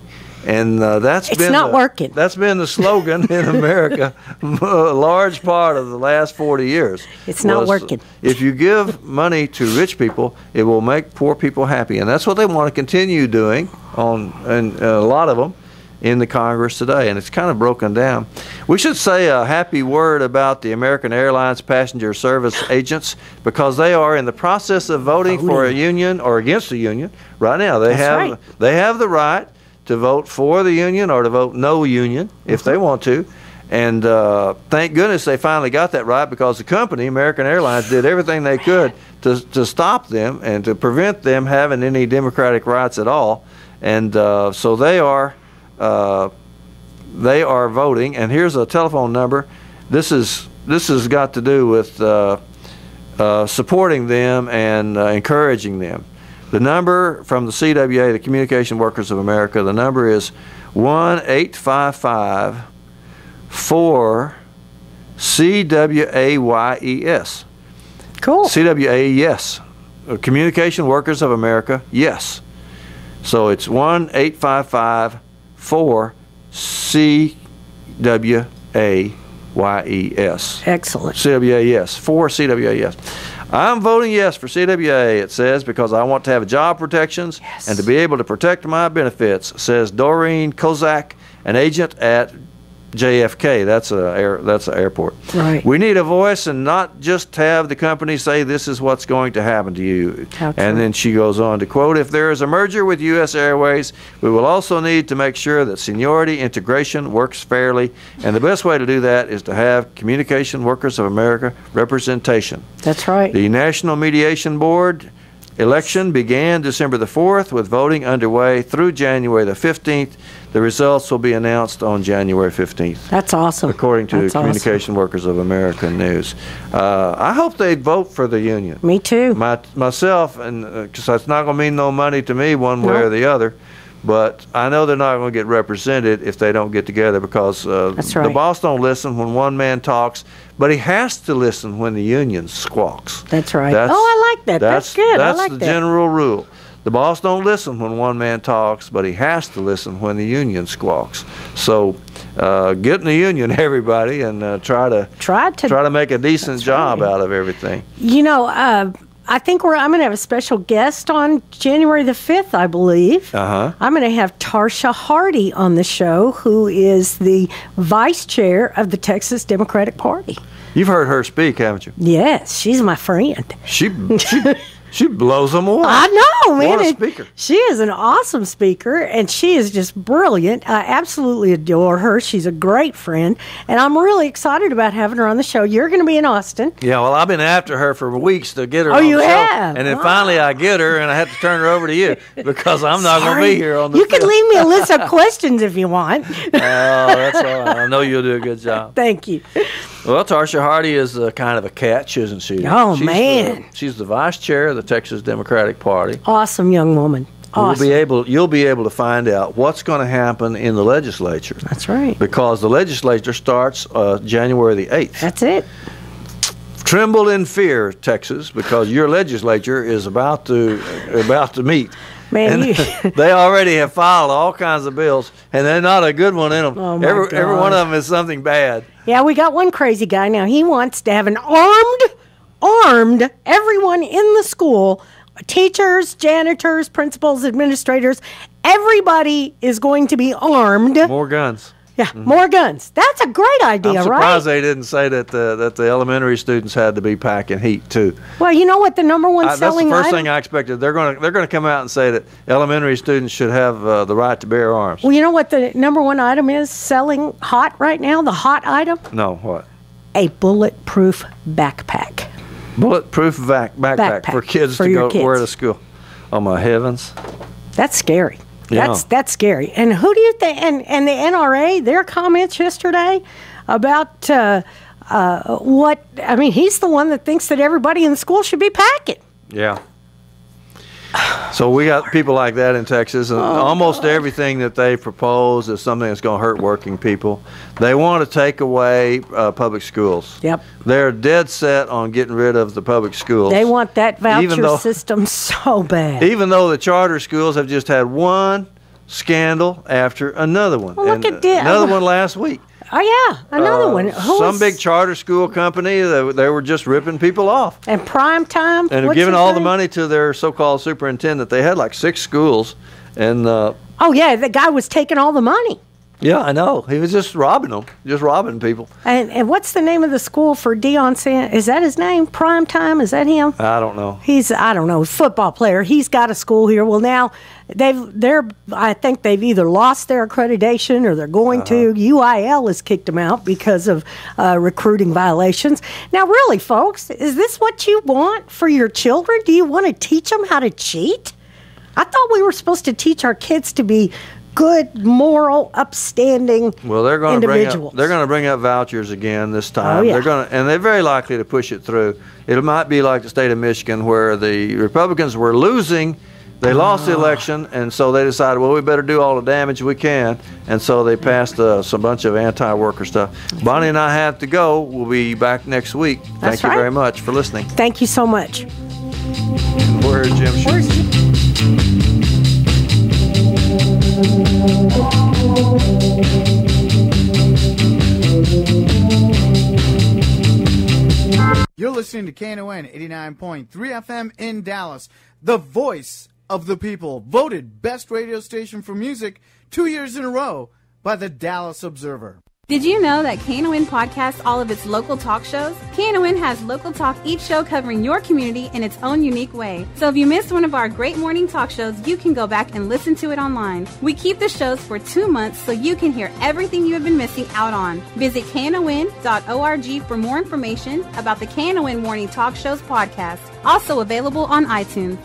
And it's not working. That's been the slogan in America a large part of the last 40 years. It's not working. If you give money to rich people, it will make poor people happy. And that's what they want to continue doing, and a lot of them, in the Congress today. And it's kind of broken down. We should say a happy word about the American Airlines passenger service agents, because they are in the process of voting for a union or against a union right now. They have the right to vote for the union or to vote no union if they want to. And thank goodness they finally got that right, because the company, American Airlines, did everything they could to stop them and to prevent them having any democratic rights at all. And so they are voting. And here's a telephone number. This has got to do with supporting them and encouraging them. The number from the CWA, the Communication Workers of America, the number is 1-855-4-CWAYES. Cool. CWA, yes. Communication Workers of America, yes. So it's 1-855-4-CWAYES. Excellent. CWA, yes. 4-CWA, yes. I'm voting yes for CWA, it says, because I want to have job protections and to be able to protect my benefits, says Doreen Kozak, an agent at JFK. That's an airport. Right. We need a voice and not just have the company say this is what's going to happen to you. And then she goes on to quote, if there is a merger with U.S. Airways, we will also need to make sure that seniority integration works fairly. And the best way to do that is to have Communication Workers of America representation. That's right. The National Mediation Board Election began December the 4th with voting underway through January the 15th. The results will be announced on January 15th. That's awesome. According to That's Communication Workers of America News. I hope they vote for the union. Me too. Myself, and because it's not going to mean no money to me one way or the other. But I know they're not going to get represented if they don't get together, because the boss don't listen when one man talks, but he has to listen when the union squawks. That's right. I like that. That's good. That's I like the that. general rule. The boss don't listen when one man talks, but he has to listen when the union squawks. So get in the union, everybody, and try to make a decent job out of everything. You know, I think I'm going to have a special guest on January the 5th, I believe. I'm going to have Tarsha Hardy on the show, who is the vice chair of the Texas Democratic Party. You've heard her speak, haven't you? Yes, she's my friend. She blows them away. I know, man. What a speaker. She is an awesome speaker, and she is just brilliant. I absolutely adore her. She's a great friend, and I'm really excited about having her on the show. You're going to be in Austin. Yeah, well, I've been after her for weeks to get her on you the show. have? And then finally I get her, and I have to turn her over to you because I'm not going to be here on the You can leave me a list of questions if you want. Oh, that's all right. I know you'll do a good job. Thank you. Well, Tarsha Hardy is kind of a catch, isn't she? Oh, man. She's the vice chair of the Texas Democratic Party. Awesome young woman. Awesome. You'll be able to find out what's going to happen in the legislature. That's right. Because the legislature starts January the 8th. That's it. Tremble in fear, Texas, because your legislature is about to meet. Man, they already have filed all kinds of bills, and they're not a good one in them. Oh, every one of them is something bad. Yeah, we got one crazy guy now. He wants to have an armed everyone in the school, teachers, janitors, principals, administrators. Everybody is going to be armed. More guns. Yeah, more guns. That's a great idea, right? I'm surprised they didn't say that the elementary students had to be packing heat too. Well, you know what the number one selling that's the first item? thing I expected. They're going to come out and say that elementary students should have the right to bear arms. Well, you know what the number one item is selling hot right now? The hot item? No, what? A bulletproof backpack. Bulletproof backpack for kids to go wear to school. Oh my heavens! That's scary. Yeah. That's scary. And who do you think? And the NRA, their comments yesterday about what? I mean, he's the one that thinks that everybody in the school should be packing. Yeah. So we got people like that in Texas, and almost everything that they propose is something that's going to hurt working people. They want to take away public schools. Yep. They're dead set on getting rid of the public schools. They want that voucher system so bad. Even though the charter schools have just had one scandal after another one. Well, look at this. Another one last week. Oh, yeah, another one. Some big charter school company, they were just ripping people off. And prime time. And giving all the money to their so-called superintendent. They had like 6 schools. And oh, yeah, the guy was taking all the money. Yeah, I know. He was just robbing them, just robbing people. And what's the name of the school for Deion Sanders? Is that his name? Prime Time? Is that him? I don't know. I don't know, football player. He's got a school here. Well, now I think they've either lost their accreditation or they're going to. UIL has kicked them out because of recruiting violations. Now, really, folks, is this what you want for your children? Do you want to teach them how to cheat? I thought we were supposed to teach our kids to be good, moral, upstanding individuals. They're going to bring up vouchers again this time. Oh, yeah. They're very likely to push it through. It might be like the state of Michigan, where the Republicans were losing. They lost the election, and so they decided, well, we better do all the damage we can, and so they passed a bunch of anti-worker stuff. Bonnie and I have to go. We'll be back next week. Thank you very much for listening. Thank you so much. Where's Jim? You're listening to KNON 89.3 FM in Dallas, the voice of the people, voted best radio station for music 2 years in a row by the Dallas Observer. Did you know that KNON podcasts all of its local talk shows? KNON has local talk, each show covering your community in its own unique way. So if you missed one of our great morning talk shows, you can go back and listen to it online. We keep the shows for 2 months so you can hear everything you have been missing out on. Visit KNON.org for more information about the KNON Morning Talk Shows podcast, also available on iTunes.